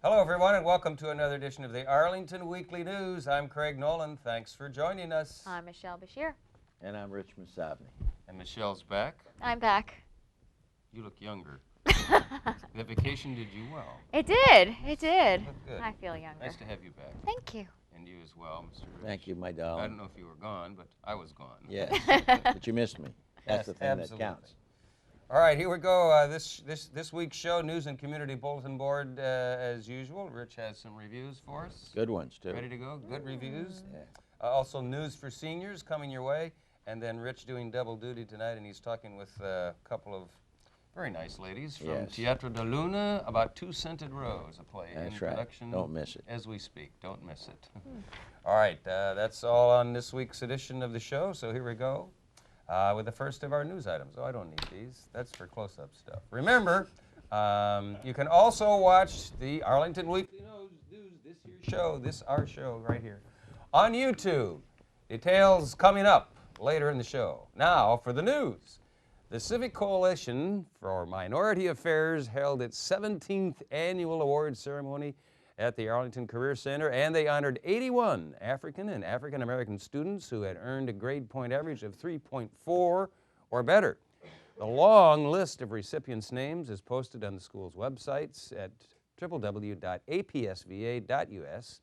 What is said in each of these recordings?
Hello, everyone, and welcome to another edition of the Arlington Weekly News. I'm Craig Nolan. Thanks for joining us. I'm Michelle Bashir. And I'm Rich Masabny. And Michelle's back. I'm back. You look younger. The vacation did you well. It did. It did. You look good. I feel younger. Nice to have you back. Thank you. And you as well, Mr. Rich. Thank you, my I darling. don't know if you were gone, but I was gone. Yes, but you missed me. That's the thing Absolutely. that counts. All right, here we go. This week's show, News and Community Bulletin Board, as usual. Rich has some reviews for us. Good ones, too. Ready to go? Good reviews. Yeah. Also, news for seniors coming your way. And then Rich doing double duty tonight, and he's talking with a couple of very nice ladies from Yes. Teatro de Luna about Two Scented Rose, a play in That's right. production. Don't miss it. As we speak. Don't miss it. All right, that's all on this week's edition of the show, so here we go. With the first of our news items. Oh, I don't need these. That's for close-up stuff. Remember, you can also watch the Arlington Weekly News, our show right here, on YouTube. Details coming up later in the show. Now, for the news. The Civic Coalition for Minority Affairs held its 17th annual award ceremony at the Arlington Career Center, and they honored 81 African and African American students who had earned a grade point average of 3.4 or better. The long list of recipients' names is posted on the school's websites at www.apsva.us.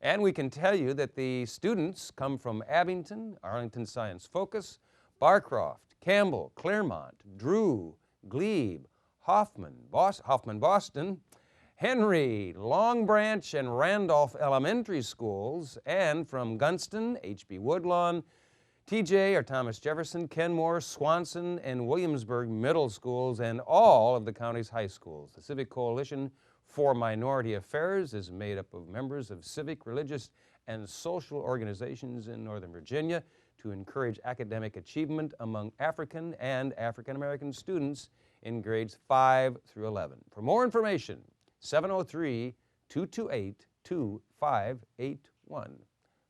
And we can tell you that the students come from Abington, Arlington Science Focus, Barcroft, Campbell, Claremont, Drew, Glebe, Hoffman Boston, Henry, Long Branch, and Randolph Elementary Schools, and from Gunston, H.B. Woodlawn, TJ or Thomas Jefferson, Kenmore, Swanson, and Williamsburg Middle Schools, and all of the county's high schools. The Civic Coalition for Minority Affairs is made up of members of civic, religious, and social organizations in Northern Virginia to encourage academic achievement among African and African American students in grades 5 through 11. For more information, 703-228-2581.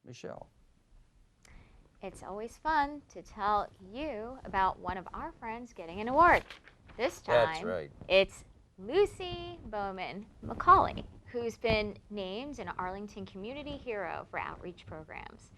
Michelle. It's always fun to tell you about one of our friends getting an award. This time, That's right. It's Lucy Bowman McCauley, who's been named an Arlington Community Hero for outreach programs.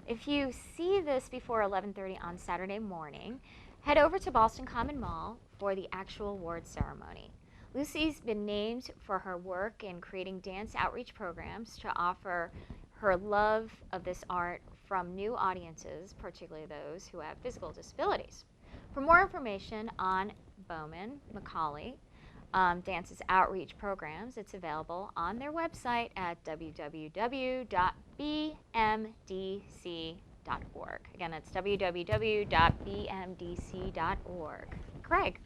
If you see this before 11:30 on Saturday morning, head over to Boston Common Mall for the actual award ceremony. Lucy's been named for her work in creating dance outreach programs to offer her love of this art from new audiences, particularly those who have physical disabilities. For more information on Bowman McCauley Dance's outreach programs, it's available on their website at www.bmdc.org. Again, that's www.bmdc.org. Craig.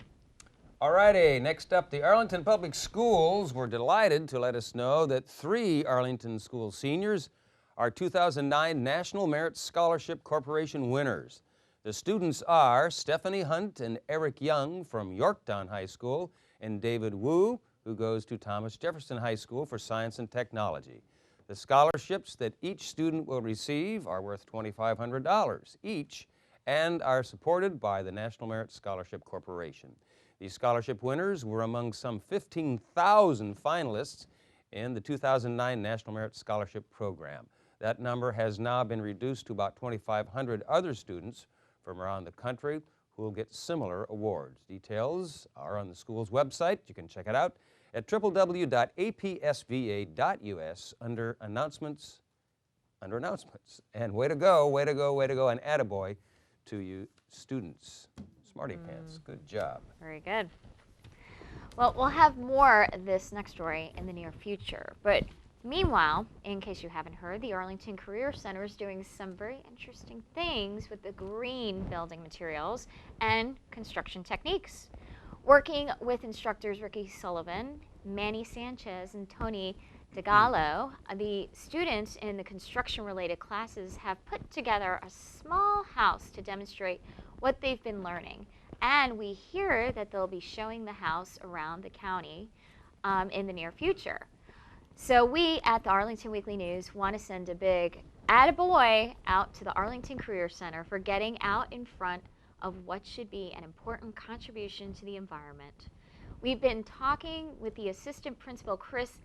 All righty, next up, the Arlington Public Schools were delighted to let us know that 3 Arlington School seniors are 2009 National Merit Scholarship Corporation winners. The students are Stephanie Hunt and Eric Young from Yorktown High School, and David Wu, who goes to Thomas Jefferson High School for Science and Technology. The scholarships that each student will receive are worth $2,500 each and are supported by the National Merit Scholarship Corporation. These scholarship winners were among some 15,000 finalists in the 2009 National Merit Scholarship Program. That number has now been reduced to about 2,500 other students from around the country who will get similar awards. Details are on the school's website. You can check it out at www.apsva.us under announcements. And way to go, way to go, way to go, and attaboy to you students. Smarty pants, good job. Very good. Well, we'll have more of this next story in the near future, but meanwhile, in case you haven't heard, the Arlington Career Center is doing some very interesting things with the green building materials and construction techniques. Working with instructors Ricky Sullivan, Manny Sanchez, and Tony DeGallo, the students in the construction-related classes have put together a small house to demonstrate what they've been learning. And we hear that they'll be showing the house around the county in the near future. So we at the Arlington Weekly News want to send a big attaboy out to the Arlington Career Center for getting out in front of what should be an important contribution to the environment. We've been talking with the assistant principal, Chris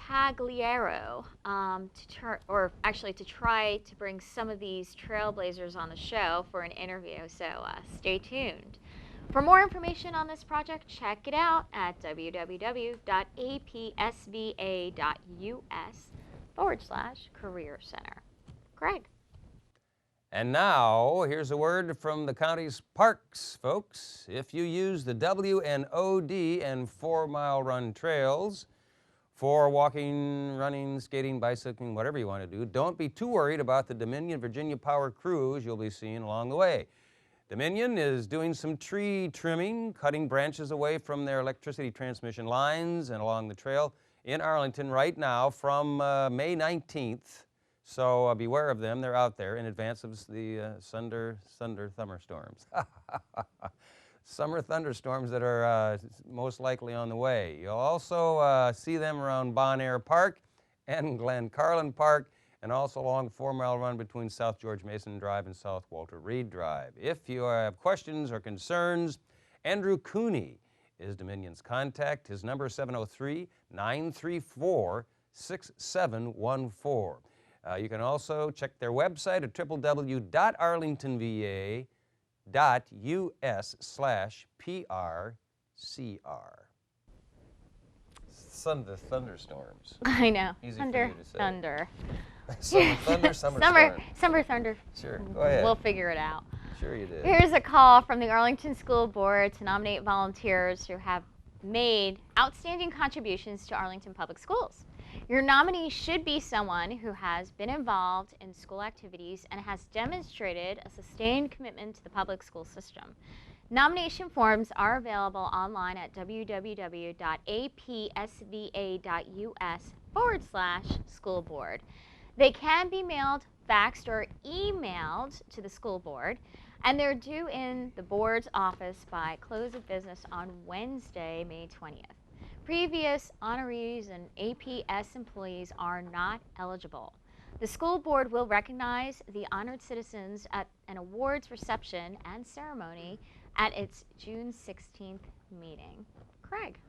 Pagliaro to try to bring some of these trailblazers on the show for an interview. So stay tuned. For more information on this project, check it out at www.apsva.us/Career Center. Greg. And now, here's a word from the county's parks, folks. If you use the W&OD and 4-mile run trails for walking, running, skating, bicycling, whatever you want to do, don't be too worried about the Dominion Virginia Power crews you'll be seeing along the way. Dominion is doing some tree trimming, cutting branches away from their electricity transmission lines and along the trail in Arlington right now from May 19th. So beware of them. They're out there in advance of the thunderstorms. Summer thunderstorms that are most likely on the way. You'll also see them around Bon Air Park and Glen Carlin Park, and also along the 4-mile run between South George Mason Drive and South Walter Reed Drive. If you have questions or concerns, Andrew Cooney is Dominion's contact. His number is 703-934-6714. You can also check their website at www.arlingtonva.us/PRCR. Thunderstorms. I know. Easy Thunder, for you to say. thunder. Summer thunder, summer storm. Summer thunder. Sure, go ahead. We'll figure it out. Sure you did. Here's a call from the Arlington School Board to nominate volunteers who have made outstanding contributions to Arlington Public Schools. Your nominee should be someone who has been involved in school activities and has demonstrated a sustained commitment to the public school system. Nomination forms are available online at www.apsva.us/school board. They can be mailed, faxed, or emailed to the school board, and they're due in the board's office by close of business on Wednesday, May 20th. Previous honorees and APS employees are not eligible. The school board will recognize the honored citizens at an awards reception and ceremony at its June 16th meeting. Craig.